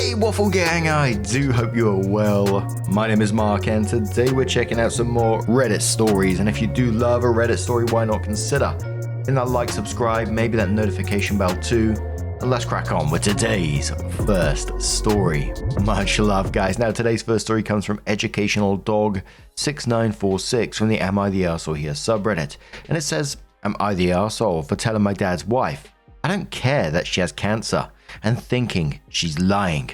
Hey Waffle Gang, I do hope you are well. My name is Mark and today we're checking out some more Reddit stories, and if you do love a Reddit story, why not consider hitting that like, subscribe, maybe that notification bell too. And let's crack on with today's first story. Much love, guys. Now today's first story comes from Educational Dog 6946 from the Am I the Arsehole Here subreddit, and it says, am I the arsehole for telling my dad's wife I don't care that she has cancer and thinking she's lying?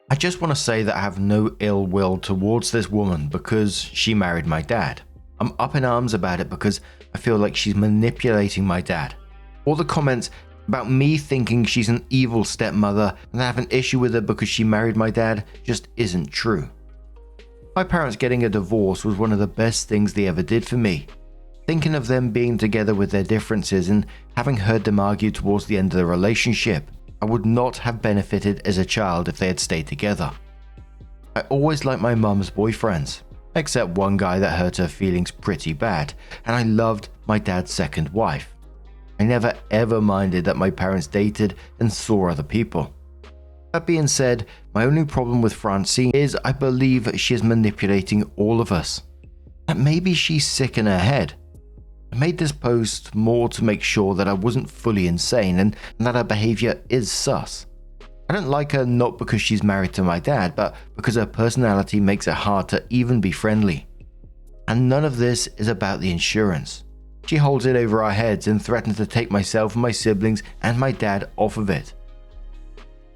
I just want to say that I have no ill will towards this woman because she married my dad. I'm up in arms about it because I feel like she's manipulating my dad. All the comments about me thinking she's an evil stepmother and I have an issue with her because she married my dad just isn't true. My parents getting a divorce was one of the best things they ever did for me. Thinking of them being together with their differences and having heard them argue towards the end of the relationship, I would not have benefited as a child if they had stayed together. I always liked my mum's boyfriends, except one guy that hurt her feelings pretty bad, and I loved my dad's second wife. I never ever minded that my parents dated and saw other people. That being said, my only problem with Francine is I believe she is manipulating all of us. That maybe she's sick in her head. I made this post more to make sure that I wasn't fully insane and that her behavior is sus. I don't like her not because she's married to my dad, but because her personality makes it hard to even be friendly. And none of this is about the insurance. She holds it over our heads and threatens to take myself and my siblings and my dad off of it.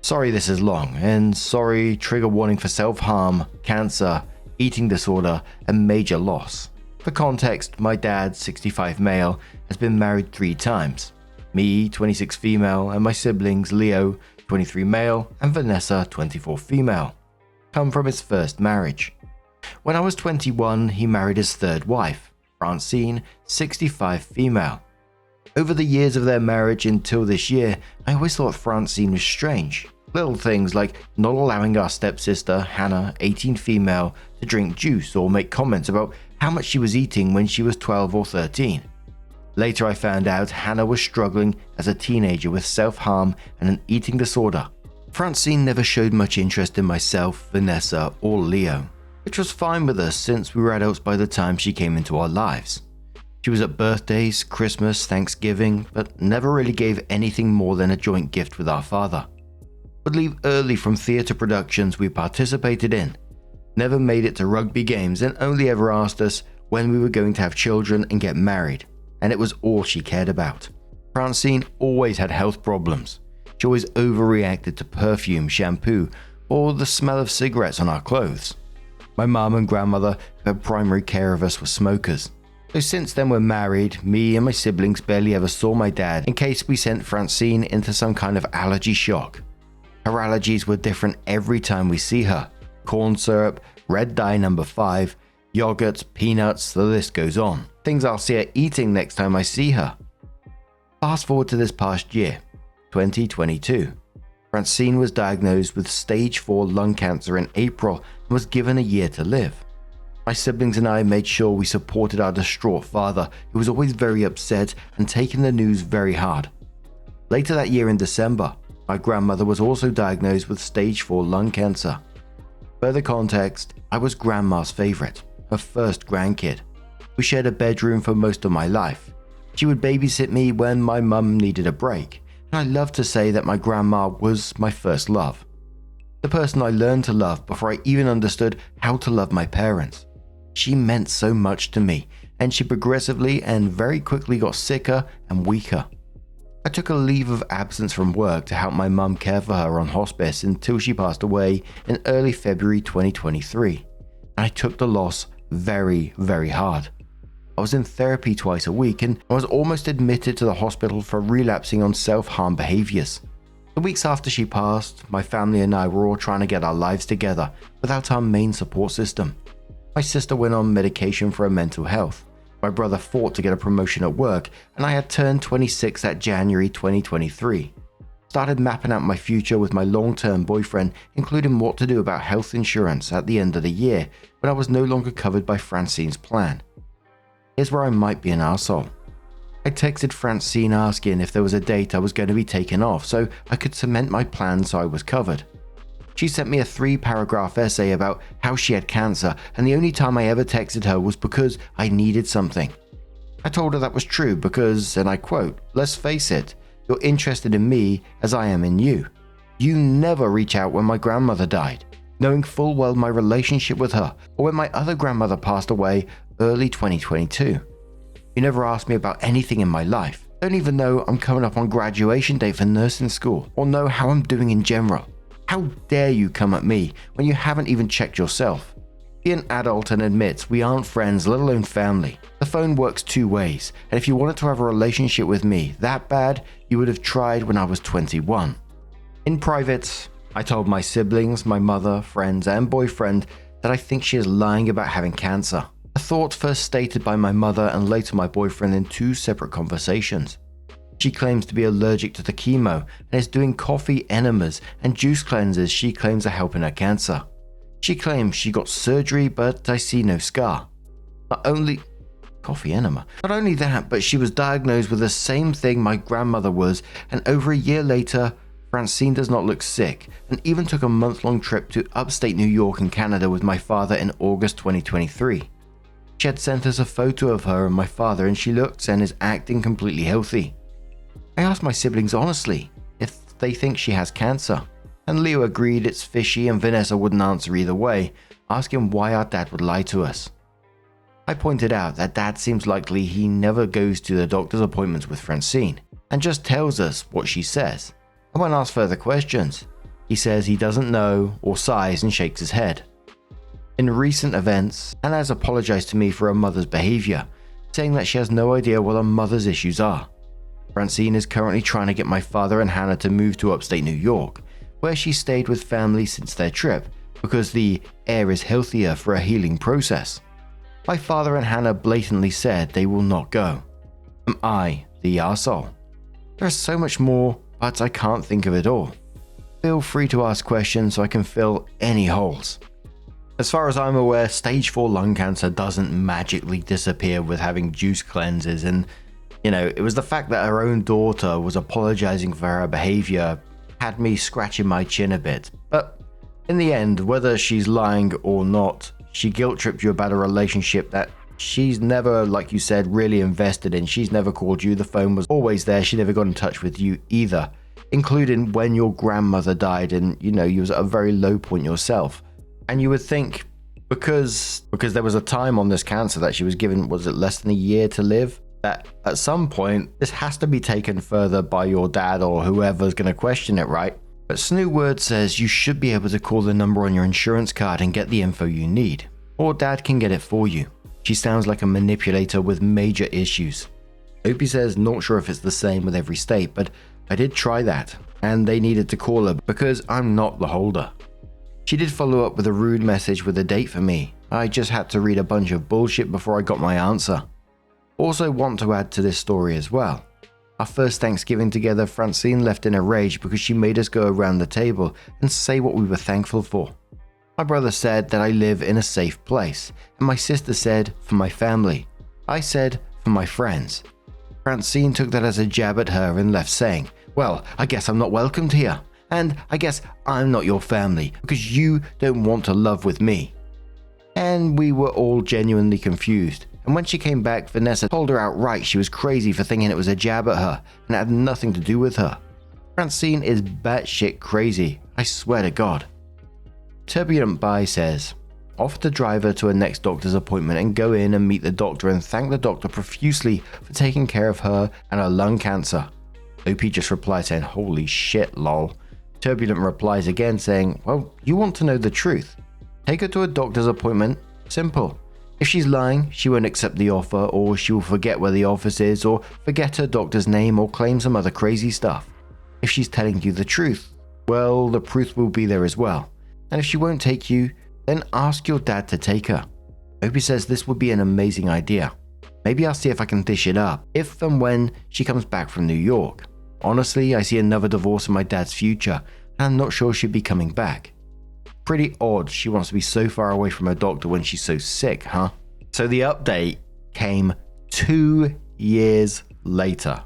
Sorry this is long, and sorry trigger warning for self-harm, cancer, eating disorder, and major loss. For context, my dad, 65 male, has been married 3 times. Me, 26 female, and my siblings, Leo, 23 male, and Vanessa, 24 female, come from his first marriage. When I was 21, he married his third wife, Francine, 65 female. Over the years of their marriage until this year, I always thought Francine was strange. Little things like not allowing our stepsister, Hannah, 18 female, to drink juice or make comments about how much she was eating when she was 12 or 13. Later I found out Hannah was struggling as a teenager with self-harm and an eating disorder. Francine never showed much interest in myself, Vanessa, or Leo, which was fine with us since we were adults by the time she came into our lives. She was at birthdays, Christmas, Thanksgiving, but never really gave anything more than a joint gift with our father. Would leave early from theatre productions we participated in. Never made it to rugby games and only ever asked us when we were going to have children and get married, and it was all she cared about. Francine always had health problems. She always overreacted to perfume, shampoo, or the smell of cigarettes on our clothes. My mum and grandmother, who had primary care of us, were smokers. So since then we're married, me and my siblings barely ever saw my dad in case we sent Francine into some kind of allergy shock. Her allergies were different every time we see her. Corn syrup, red dye number 5, yogurts, peanuts, the list goes on. Things I'll see her eating next time I see her. Fast forward to this past year, 2022. Francine was diagnosed with stage 4 lung cancer in April and was given a year to live. My siblings and I made sure we supported our distraught father, who was always very upset and taking the news very hard. Later that year in December, my grandmother was also diagnosed with stage 4 lung cancer. Further context, I was grandma's favorite, her first grandkid. We shared a bedroom for most of my life. She would babysit me when my mum needed a break, and I love to say that my grandma was my first love. The person I learned to love before I even understood how to love my parents. She meant so much to me, and she progressively and very quickly got sicker and weaker. I took a leave of absence from work to help my mum care for her on hospice until she passed away in early February 2023, and I took the loss very, very hard. I was in therapy twice a week and I was almost admitted to the hospital for relapsing on self-harm behaviors. The weeks after she passed, my family and I were all trying to get our lives together without our main support system. My sister went on medication for her mental health. My brother fought to get a promotion at work, and I had turned 26 that January 2023. Started mapping out my future with my long-term boyfriend, including what to do about health insurance at the end of the year when I was no longer covered by Francine's plan. Here's where I might be an arsehole. I texted Francine asking if there was a date I was going to be taken off so I could cement my plan so I was covered. She sent me a 3-paragraph essay about how she had cancer, and the only time I ever texted her was because I needed something. I told her that was true because, and I quote, "Let's face it, you're interested in me as I am in you. You never reach out when my grandmother died, knowing full well my relationship with her, or when my other grandmother passed away early 2022. You never asked me about anything in my life. Don't even know I'm coming up on graduation day for nursing school, or know how I'm doing in general. How dare you come at me when you haven't even checked yourself? Be an adult and admit we aren't friends, let alone family. The phone works 2 ways, and if you wanted to have a relationship with me that bad, you would have tried when I was 21. In private, I told my siblings, my mother, friends, and boyfriend that I think she is lying about having cancer. A thought first stated by my mother and later my boyfriend in 2 separate conversations. She claims to be allergic to the chemo and is doing coffee enemas and juice cleanses she claims are helping her cancer. She claims she got surgery, but I see no scar. Not only that, but she was diagnosed with the same thing my grandmother was, and over a year later, Francine does not look sick, and even took a month-long trip to upstate New York in Canada with my father in August 2023. She had sent us a photo of her and my father, and she looks and is acting completely healthy. I asked my siblings honestly if they think she has cancer, and Leo agreed it's fishy, and Vanessa wouldn't answer either way, asking why our dad would lie to us. I pointed out that Dad seems likely he never goes to the doctor's appointments with Francine, and just tells us what she says. And when asked further questions, he says he doesn't know or sighs and shakes his head. In recent events, Anna has apologized to me for her mother's behavior, saying that she has no idea what her mother's issues are. Francine is currently trying to get my father and Hannah to move to upstate New York, where she stayed with family since their trip, because the air is healthier for a healing process. My father and Hannah blatantly said they will not go. Am I the arsehole? There is so much more, but I can't think of it all. Feel free to ask questions so I can fill any holes. As far as I'm aware, stage 4 lung cancer doesn't magically disappear with having juice cleanses, and it was the fact that her own daughter was apologizing for her behavior had me scratching my chin a bit. But in the end, whether she's lying or not, she guilt-tripped you about a relationship that she's never, like you said, really invested in. She's never called you, the phone was always there, she never got in touch with you either, including when your grandmother died and, you was at a very low point yourself. And you would think, because there was a time on this cancer that she was given, was it less than a year to live? That at some point, this has to be taken further by your dad or whoever's going to question it, right? But Snoo Word says you should be able to call the number on your insurance card and get the info you need. Or Dad can get it for you. She sounds like a manipulator with major issues. Opie says not sure if it's the same with every state, but I did try that, and they needed to call her because I'm not the holder. She did follow up with a rude message with a date for me. I just had to read a bunch of bullshit before I got my answer. Also want to add to this story as well. Our first Thanksgiving together, Francine left in a rage because she made us go around the table and say what we were thankful for. My brother said that I live in a safe place, and my sister said, for my family. I said, for my friends. Francine took that as a jab at her and left saying, well, I guess I'm not welcomed here, and I guess I'm not your family because you don't want to love with me. And we were all genuinely confused. And when she came back, Vanessa told her outright she was crazy for thinking it was a jab at her and it had nothing to do with her. Francine is batshit crazy, I swear to God. Turbulent Bai says, offer to drive her to her next doctor's appointment and go in and meet the doctor and thank the doctor profusely for taking care of her and her lung cancer. OP just replies saying, holy shit, lol. Turbulent replies again saying, well, you want to know the truth. Take her to a doctor's appointment. Simple. If she's lying, she won't accept the offer, or she will forget where the office is, or forget her doctor's name, or claim some other crazy stuff. If she's telling you the truth, well, the proof will be there as well. And if she won't take you, then ask your dad to take her. Opie says this would be an amazing idea. Maybe I'll see if I can dish it up, if and when she comes back from New York. Honestly, I see another divorce in my dad's future, and I'm not sure she'll be coming back. Pretty odd she wants to be so far away from her doctor when she's so sick, huh? So the update came 2 years later,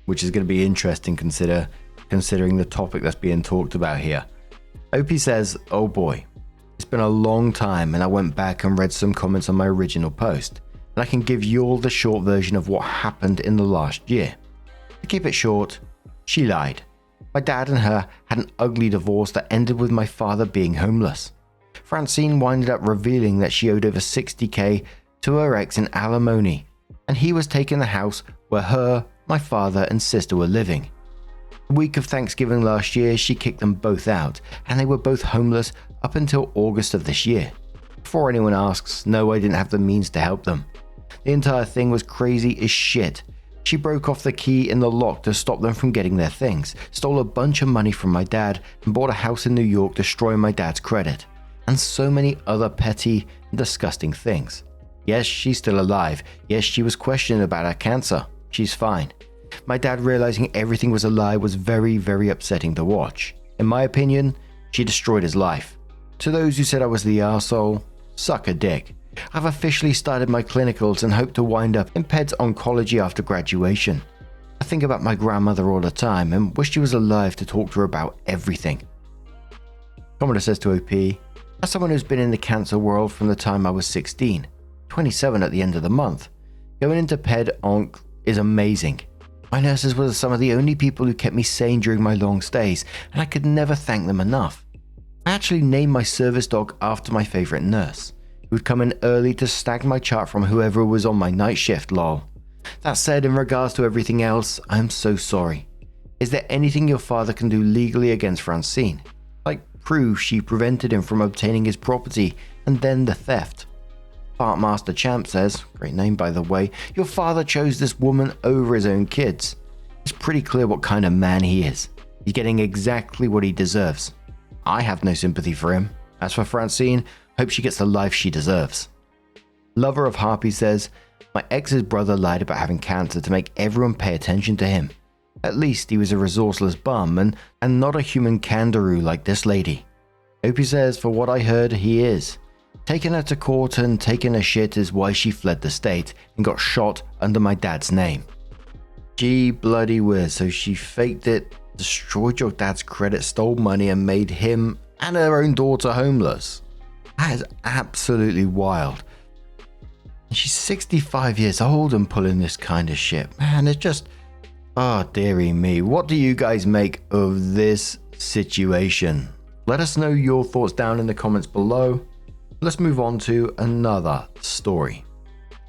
which is going to be interesting considering the topic that's being talked about here. Opie says, oh boy, it's been a long time and I went back and read some comments on my original post, and I can give you all the short version of what happened in the last year. To keep it short, she lied. My dad and her had an ugly divorce that ended with my father being homeless. Francine winded up revealing that she owed over $60,000 to her ex in alimony, and he was taking the house where her, my father, and sister were living. The week of Thanksgiving last year, she kicked them both out, and they were both homeless up until August of this year. Before anyone asks, no, I didn't have the means to help them. The entire thing was crazy as shit. She broke off the key in the lock to stop them from getting their things, stole a bunch of money from my dad, and bought a house in New York, destroying my dad's credit, and so many other petty and disgusting things. Yes, she's still alive. Yes, she was questioned about her cancer. She's fine. My dad realizing everything was a lie was very, very upsetting to watch. In my opinion, she destroyed his life. To those who said I was the arsehole, suck a dick. I've officially started my clinicals and hope to wind up in peds oncology after graduation. I think about my grandmother all the time and wish she was alive to talk to her about everything. Commodore says to OP, as someone who's been in the cancer world from the time I was 16, 27 at the end of the month, going into ped onc is amazing. My nurses were some of the only people who kept me sane during my long stays, and I could never thank them enough. I actually named my service dog after my favorite nurse, who would come in early to snag my chart from whoever was on my night shift, lol. That said, in regards to everything else, I am so sorry. Is there anything your father can do legally against Francine? Like prove she prevented him from obtaining his property and then the theft? Fartmaster Champ says, great name by the way, your father chose this woman over his own kids. It's pretty clear what kind of man he is. He's getting exactly what he deserves. I have no sympathy for him. As for Francine, hope she gets the life she deserves. Lover of Harpy says, my ex's brother lied about having cancer to make everyone pay attention to him. At least he was a resourceless bum and not a human kangaroo like this lady. Opie says, for what I heard, he is. Taking her to court and taking her shit is why she fled the state and got shot under my dad's name. Gee bloody whiz, so she faked it, destroyed your dad's credit, stole money and made him and her own daughter homeless. That is absolutely wild. She's 65 years old and pulling this kind of shit. Man, it's just, oh dearie me. What do you guys make of this situation? Let us know your thoughts down in the comments below. Let's move on to another story.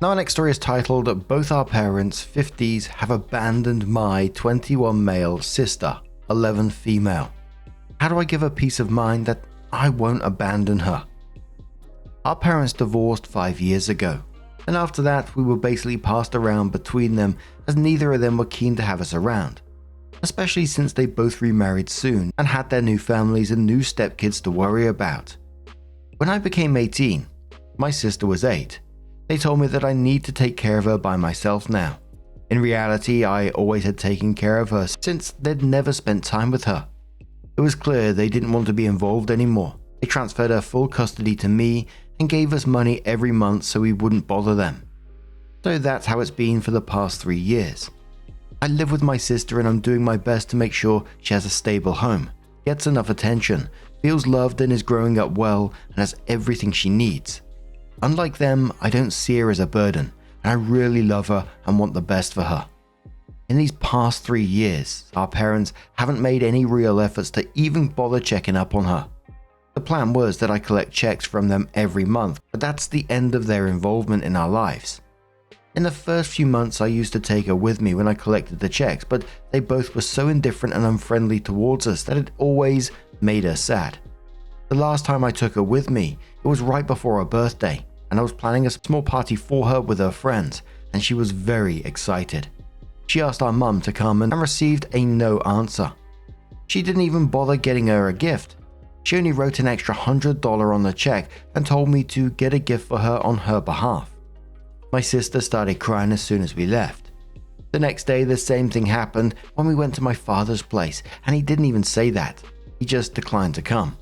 Now our next story is titled, Both Our Parents, 50s, Have Abandoned My 21 Male Sister, 11 Female. How do I give her peace of mind that I won't abandon her? Our parents divorced 5 years ago, and after that we were basically passed around between them as neither of them were keen to have us around, especially since they both remarried soon and had their new families and new stepkids to worry about. When I became 18, my sister was 8. They told me that I need to take care of her by myself now. In reality, I always had taken care of her since they'd never spent time with her. It was clear they didn't want to be involved anymore. They transferred her full custody to me and gave us money every month so we wouldn't bother them. So that's how it's been for the past 3 years. I live with my sister and I'm doing my best to make sure she has a stable home, gets enough attention, feels loved and is growing up well and has everything she needs. Unlike them, I don't see her as a burden, and I really love her and want the best for her. In these past 3 years, our parents haven't made any real efforts to even bother checking up on her. The plan was that I collect checks from them every month, but that's the end of their involvement in our lives. In the first few months I used to take her with me when I collected the checks, but they both were so indifferent and unfriendly towards us that it always made her sad. The last time I took her with me, it was right before her birthday, and I was planning a small party for her with her friends, and she was very excited. She asked our mum to come and received a no answer. She didn't even bother getting her a gift. She only wrote an extra $100 on the check and told me to get a gift for her on her behalf. My sister started crying as soon as we left. The next day the same thing happened when we went to my father's place, and he didn't even say that. He just declined to come.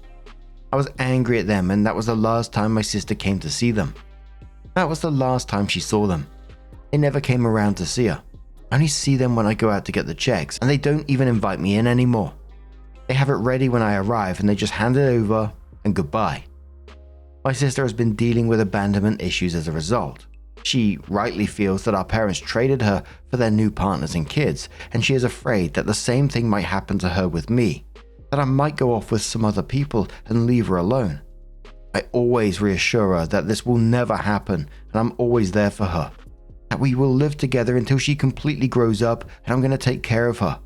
I was angry at them, and that was the last time my sister came to see them. That was the last time she saw them. They never came around to see her. I only see them when I go out to get the checks, and they don't even invite me in anymore. They have it ready when I arrive and they just hand it over and goodbye. My sister has been dealing with abandonment issues as a result. She rightly feels that our parents traded her for their new partners and kids, and she is afraid that the same thing might happen to her with me, that I might go off with some other people and leave her alone. I always reassure her that this will never happen and I'm always there for her, that we will live together until she completely grows up and I'm going to take care of her.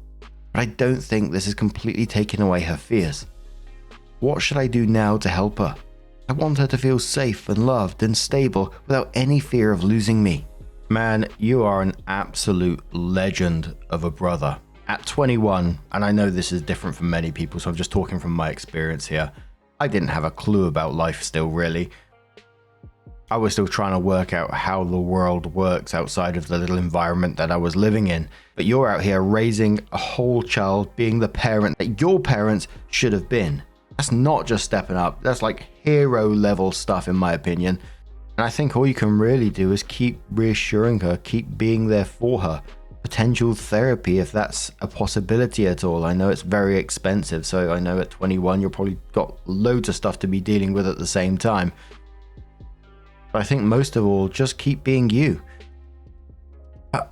But I don't think this is completely taking away her fears. What should I do now to help her? I want her to feel safe and loved and stable without any fear of losing me. Man, you are an absolute legend of a brother. At 21, and I know this is different from many people, so I'm just talking from my experience here, I didn't have a clue about life still, really. I was still trying to work out how the world works outside of the little environment that I was living in. But you're out here raising a whole child, being the parent that your parents should have been. That's not just stepping up, that's like hero level stuff in my opinion. And I think all you can really do is keep reassuring her, keep being there for her. Potential therapy, if that's a possibility at all. I know it's very expensive, so I know at 21 you've probably got loads of stuff to be dealing with at the same time. But I think most of all, just keep being you.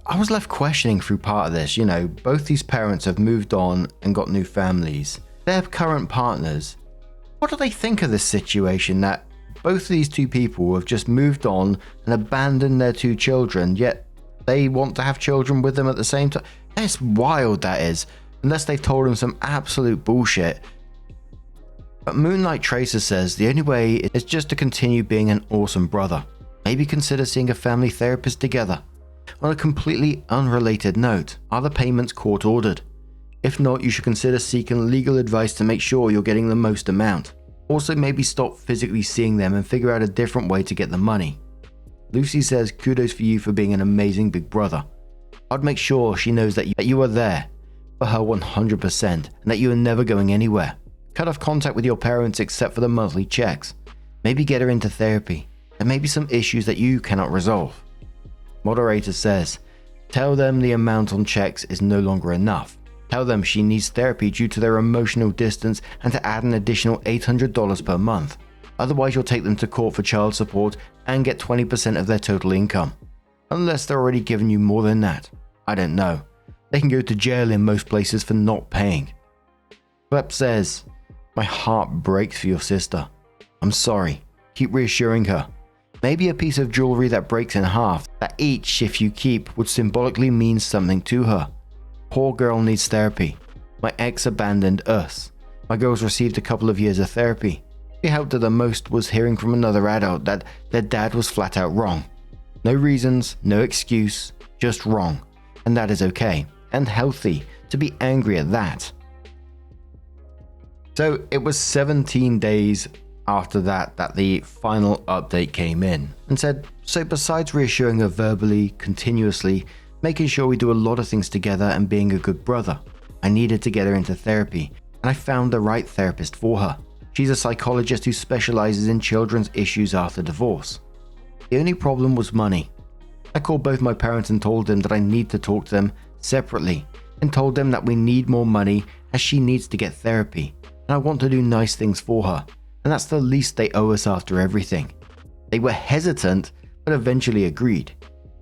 I was left questioning through part of this, both these parents have moved on and got new families. Their current partners, what do they think of this situation that both of these two people have just moved on and abandoned their two children, yet they want to have children with them at the same time? It's wild, that is, unless they've told them some absolute bullshit. But Moonlight Tracer says the only way is just to continue being an awesome brother. Maybe consider seeing a family therapist together. On a completely unrelated note, are the payments court ordered? If not, you should consider seeking legal advice to make sure you're getting the most amount. Also, maybe stop physically seeing them and figure out a different way to get the money. Lucy says kudos for you for being an amazing big brother. I'd make sure she knows that you are there for her 100% and that you are never going anywhere. Cut off contact with your parents except for the monthly checks. Maybe get her into therapy. There may be some issues that you cannot resolve. Moderator says, tell them the amount on checks is no longer enough. Tell them she needs therapy due to their emotional distance and to add an additional $800 per month. Otherwise, you'll take them to court for child support and get 20% of their total income. Unless they're already giving you more than that. I don't know. They can go to jail in most places for not paying. Klep says, my heart breaks for your sister. I'm sorry. Keep reassuring her. Maybe a piece of jewelry that breaks in half, that each, if you keep, would symbolically mean something to her. Poor girl needs therapy. My ex abandoned us. My girls received a couple of years of therapy. What helped her the most was hearing from another adult that their dad was flat out wrong. No reasons, no excuse, just wrong. And that is okay, and healthy, to be angry at that. So it was 17 days after that the final update came in and said, so besides reassuring her verbally, continuously, making sure we do a lot of things together and being a good brother, I needed to get her into therapy, and I found the right therapist for her. She's a psychologist who specializes in children's issues after divorce. The only problem was money. I called both my parents and told them that I need to talk to them separately, and told them that we need more money as she needs to get therapy, and I want to do nice things for her, and that's the least they owe us after everything. They were hesitant, but eventually agreed.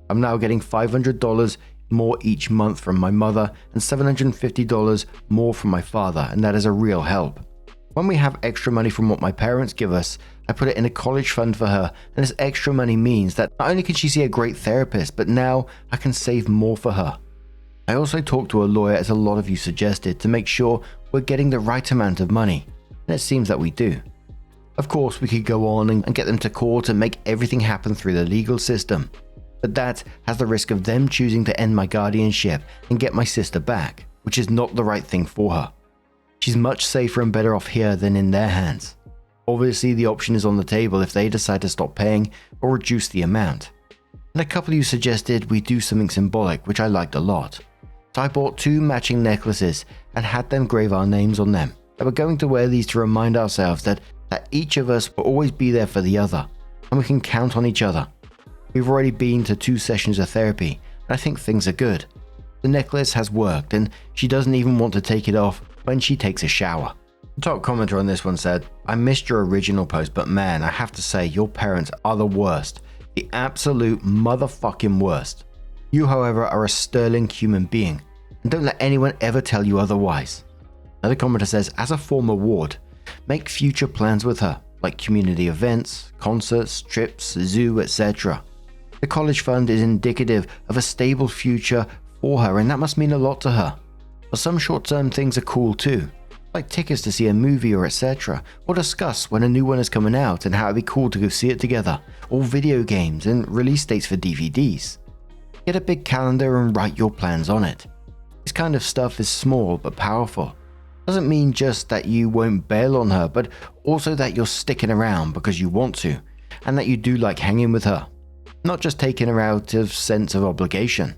I'm now getting $500 more each month from my mother and $750 more from my father, and that is a real help. When we have extra money from what my parents give us, I put it in a college fund for her, and this extra money means that not only can she see a great therapist, but now I can save more for her. I also talked to a lawyer, as a lot of you suggested, to make sure we're getting the right amount of money, and it seems that we do. Of course, we could go on and get them to court and make everything happen through the legal system. But that has the risk of them choosing to end my guardianship and get my sister back, which is not the right thing for her. She's much safer and better off here than in their hands. Obviously, the option is on the table if they decide to stop paying or reduce the amount. And a couple of you suggested we do something symbolic, which I liked a lot. So I bought 2 matching necklaces and had them grave our names on them. And we're going to wear these to remind ourselves that each of us will always be there for the other, and we can count on each other. We've already been to 2 sessions of therapy, and I think things are good. The necklace has worked, and she doesn't even want to take it off when she takes a shower. The top commenter on this one said, I missed your original post, but man, I have to say your parents are the worst. The absolute motherfucking worst. You, however, are a sterling human being, and don't let anyone ever tell you otherwise. Another commenter says, as a former ward, make future plans with her, like community events, concerts, trips, zoo, etc. The college fund is indicative of a stable future for her, and that must mean a lot to her. But some short-term things are cool too, like tickets to see a movie or etc. Or discuss when a new one is coming out and how it'd be cool to go see it together, or video games and release dates for DVDs. Get a big calendar and write your plans on it. This kind of stuff is small but powerful. Doesn't mean just that you won't bail on her, but also that you're sticking around because you want to, and that you do like hanging with her. Not just taking her out of sense of obligation.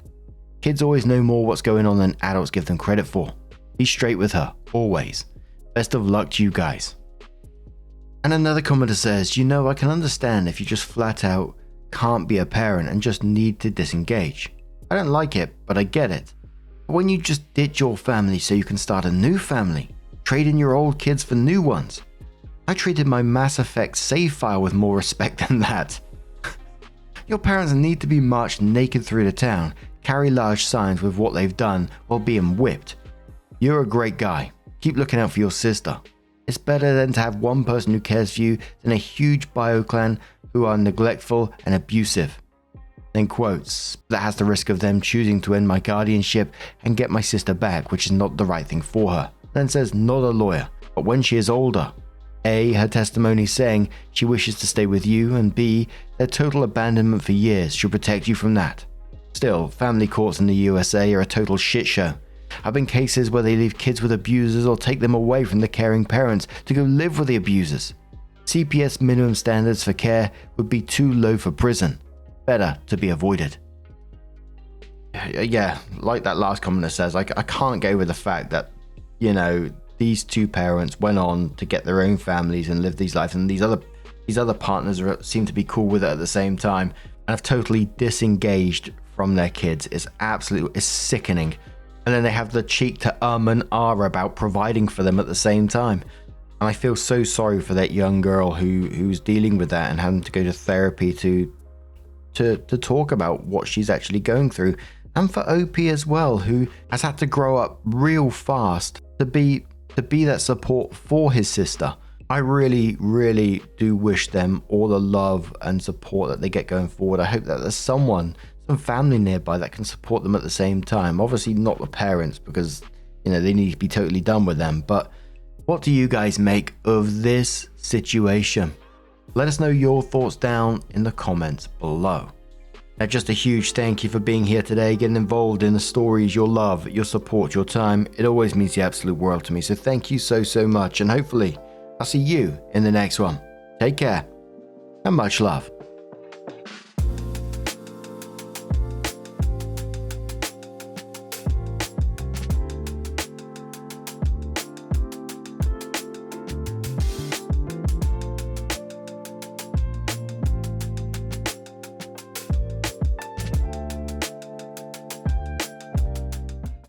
Kids always know more what's going on than adults give them credit for. Be straight with her, always. Best of luck to you guys. And another commenter says, you know, I can understand if you just flat out can't be a parent and just need to disengage. I don't like it, but I get it. But when you just ditch your family so you can start a new family, trading your old kids for new ones. I treated my Mass Effect save file with more respect than that. Your parents need to be marched naked through the town, carry large signs with what they've done while being whipped. You're a great guy. Keep looking out for your sister. It's better than to have one person who cares for you than a huge bio clan who are neglectful and abusive. Then quotes, that has the risk of them choosing to end my guardianship and get my sister back, which is not the right thing for her. Then says, not a lawyer, but when she is older. A, her testimony saying she wishes to stay with you, and B, their total abandonment for years should protect you from that. Still, family courts in the USA are a total shit show. I've been cases where they leave kids with abusers or take them away from the caring parents to go live with the abusers. CPS minimum standards for care would be too low for prison. Better to be avoided. Yeah, like that last commenter says, I can't go with the fact that, you know, these two parents went on to get their own families and live these lives, and these other partners seem to be cool with it at the same time and have totally disengaged from their kids. It's sickening. And then they have the cheek to and about providing for them at the same time. And I feel so sorry for that young girl who's dealing with that and having to go to therapy to talk about what she's actually going through. And for OP as well, who has had to grow up real fast to be that support for his sister. I really, really do wish them all the love and support that they get going forward. I hope that there's some family nearby that can support them at the same time. Obviously not the parents, because, you know, they need to be totally done with them. But what do you guys make of this situation? Let us know your thoughts down in the comments below. Now, just a huge thank you for being here today, getting involved in the stories, your love, your support, your time. It always means the absolute world to me. So thank you so much. And hopefully I'll see you in the next one. Take care and much love.